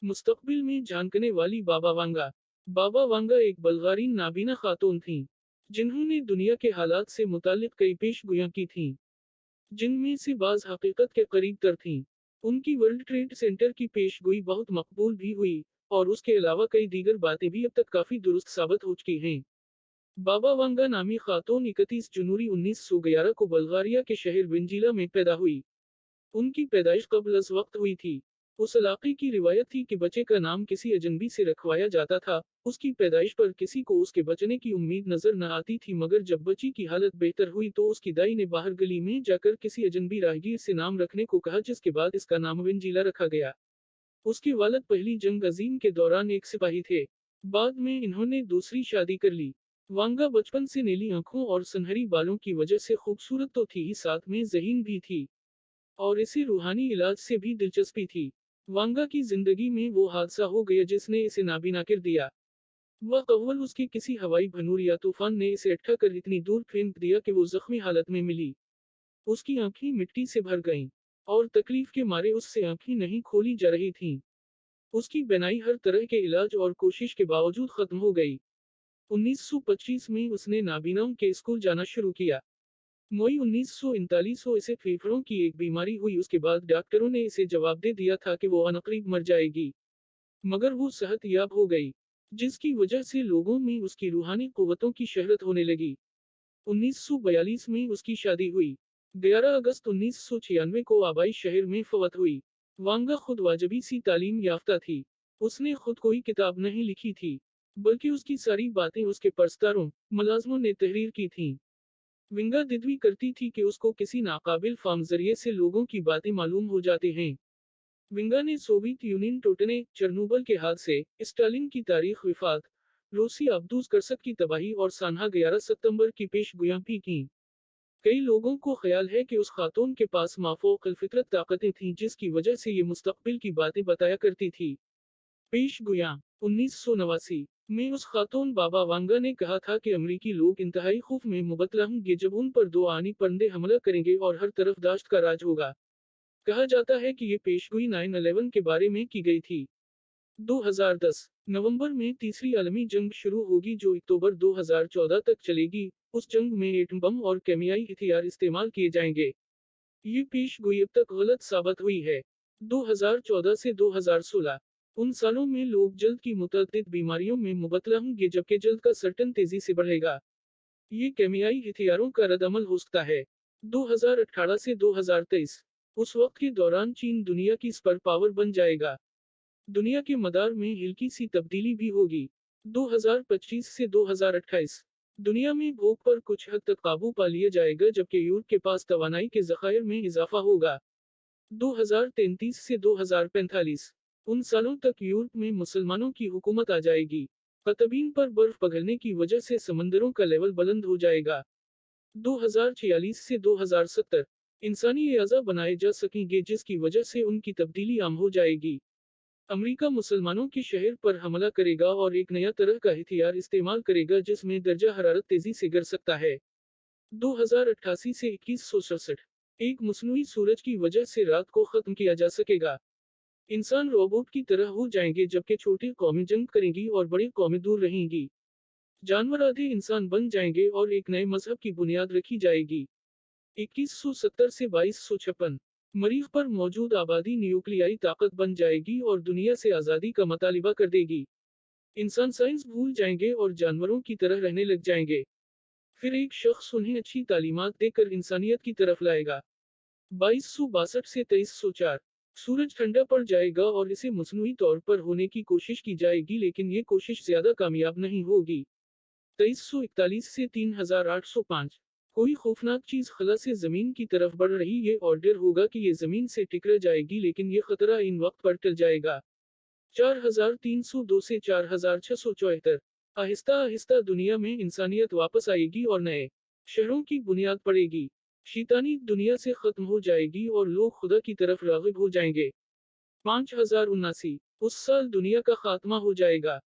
मुस्तकबिल में झांकने वाली बाबा वांगा। बाबा वांगा एक बल्गारीन नाबीना खातून थीं, जिन्होंने दुनिया के हालात से मुतालिक कई पेशगोइयां की थीं, जिनमें से बाज़ हकीकत के करीब तर थीं। उनकी वर्ल्ड ट्रेड सेंटर की पेशगोई बहुत मकबूल भी हुई, और उसके अलावा कई दीगर बातें भी अब तक काफ़ी दुरुस्त साबित हो चुकी हैं। बाबा वांगा नामी खातून 31 जनवरी 1911 को बल्गारिया के शहर विंजिला में पैदा हुई। उनकी पैदाइश कबल अज़ वक्त हुई थी। उस इलाके की रिवायत थी कि बच्चे का नाम किसी अजनबी से रखवाया जाता था। उसकी पैदाइश पर किसी को उसके बचने की उम्मीद नजर न आती थी, मगर जब बच्ची की हालत बेहतर हुई तो उसकी दाई ने बाहर गली में जाकर किसी अजनबी राहगीर से नाम रखने को कहा, जिसके बाद इसका नाम विंजिला रखा गया। उसके वालिद पहली जंग अजीम के दौरान एक सिपाही थे। बाद में इन्होंने दूसरी शादी कर ली। वांगा बचपन से नीली आंखों और सुनहरी बालों की वजह से खूबसूरत तो थी ही, साथ में ज़हीन भी थी, और इसे रूहानी इलाज से भी दिलचस्पी थी। वांगा की जिंदगी में वो हादसा हो गया जिसने इसे नाबीना कर दिया। वह अव्वल उसके किसी हवाई भनूर या तूफान ने इसे अट्ठा कर इतनी दूर फेंक दिया कि वो जख्मी हालत में मिली। उसकी आंखें मिट्टी से भर गईं, और तकलीफ के मारे उससे आंखें नहीं खोली जा रही थीं। उसकी बीनाई हर तरह के इलाज और कोशिश के बावजूद खत्म हो गई। 1925 में उसने नाबीनाओं के स्कूल जाना शुरू किया। मई 1939 को इसे फेफड़ों की एक बीमारी हुई। उसके बाद डॉक्टरों ने इसे जवाब दे दिया था कि वो अनकरीब मर जाएगी, मगर वो सेहतयाब हो गई, जिसकी वजह से लोगों में उसकी रूहानी कुव्वतों की शहरत होने लगी। 1942 में उसकी शादी हुई। 11 अगस्त 1996 को आबाई शहर में फवत हुई। वांगा खुद वाजबी सी तालीम याफ्ता थी। उसने खुद कोई किताब नहीं लिखी थी, बल्कि उसकी सारी बातें उसके परस्तारों, मुलाजमों ने तहरीर की थीं। विंगा दिदवी करती थी कि उसको किसी नाकाबिल फार्म जरिए से लोगों की बातें मालूम हो जाते हैं। विंगा ने सोवियत यूनियन टूटने, चेरनोबिल के हादसे, स्टालिन की तारीख विफात, रूसी आबदूज करसक की तबाही और सानहा 11 सितंबर की पेशगोइयां भी की। कई लोगों को ख्याल है कि उस खातून के पास माफोकल फितरत ताकतें थीं, जिसकी वजह से ये मुस्तकबिल की बातें बताया करती थी। पेशगोइयां 1989 में उस खातून बाबा वांगा ने कहा था कि अमरीकी लोग इंतहाई खौफ में मुबतला होंगे जब उन पर दो आनी परिंदे हमला करेंगे और हर तरफ दाश्त का राज होगा। कहा जाता है कि ये पेशगोई 9/11 के बारे में की गई थी। 2010 नवंबर में तीसरी आलमी जंग शुरू होगी, जो अक्टूबर 2014 तक चलेगी। उस जंग में एटम बम और केमियाई हथियार इस्तेमाल किए जाएंगे। ये पेशगोई अब तक गलत साबित हुई है। 2014 से 2016 उन सालों में लोग जल्द की मुतअद्दिद बीमारियों में मुबतला होंगे, जबकि जल्द का सर्टन तेजी से बढ़ेगा। ये केमियाई हथियारों का रद्दअमल हो सकता है। 2018 से 2023 उस वक्त के दौरान चीन दुनिया की सुपर पावर बन जाएगा। दुनिया के मदार में हल्की सी तब्दीली भी होगी। 2025 से 2028 दुनिया में भूख पर कुछ हद तक काबू पा लिया जाएगा, जबकि यूरोप के पास तवानाई के ज़खायर में इजाफा होगा। 2033 से 2045 उन सालों तक यूरोप में मुसलमानों की हुकूमत आ जाएगी। कतबीन पर बर्फ पिघलने की वजह से समंदरों का लेवल बुलंद हो जाएगा। 2046 से 2070 इंसानी एज़ा बनाए जा सकेंगे, जिसकी वजह से उनकी तब्दीली आम हो जाएगी। अमेरिका मुसलमानों के शहर पर हमला करेगा और एक नया तरह का हथियार इस्तेमाल करेगा, जिसमें दर्जा हरारत तेजी से गिर सकता है। 2088 से 2167 एक मसनूई सूरज की वजह से रात को खत्म किया जा सकेगा। इंसान रोबोट की तरह हो जाएंगे, जबकि छोटी कौमें जंग करेंगी और बड़ी कौमें दूर रहेंगी। जानवर आधे इंसान बन जाएंगे और एक नए मजहब की बुनियाद रखी जाएगी। 2170 से 2256 मरीख पर मौजूद आबादी न्यूक्लियाई ताकत बन जाएगी और दुनिया से आज़ादी का मतालिबा कर देगी। इंसान साइंस भूल जाएंगे और जानवरों की तरह रहने लग जाएंगे। फिर एक शख्स उन्हें अच्छी तालीमात देकर इंसानियत की तरफ लाएगा। 2262 से 2304 सूरज ठंडा पड़ जाएगा और इसे मसनूई तौर पर होने की कोशिश की जाएगी, लेकिन ये कोशिश ज्यादा कामयाब नहीं होगी। 2341 से 3805 कोई खौफनाक चीज खला से जमीन की तरफ बढ़ रही है और डर होगा कि ये जमीन से टकरा जाएगी, लेकिन ये खतरा इन वक्त पर टल जाएगा। 4302 से 4674 आहिस्ता आहिस्ता दुनिया में इंसानियत वापस आएगी और नए शहरों की बुनियाद पड़ेगी। शैतानी दुनिया से खत्म हो जाएगी और लोग खुदा की तरफ राग़िब हो जाएंगे। 5079 उस साल दुनिया का खात्मा हो जाएगा।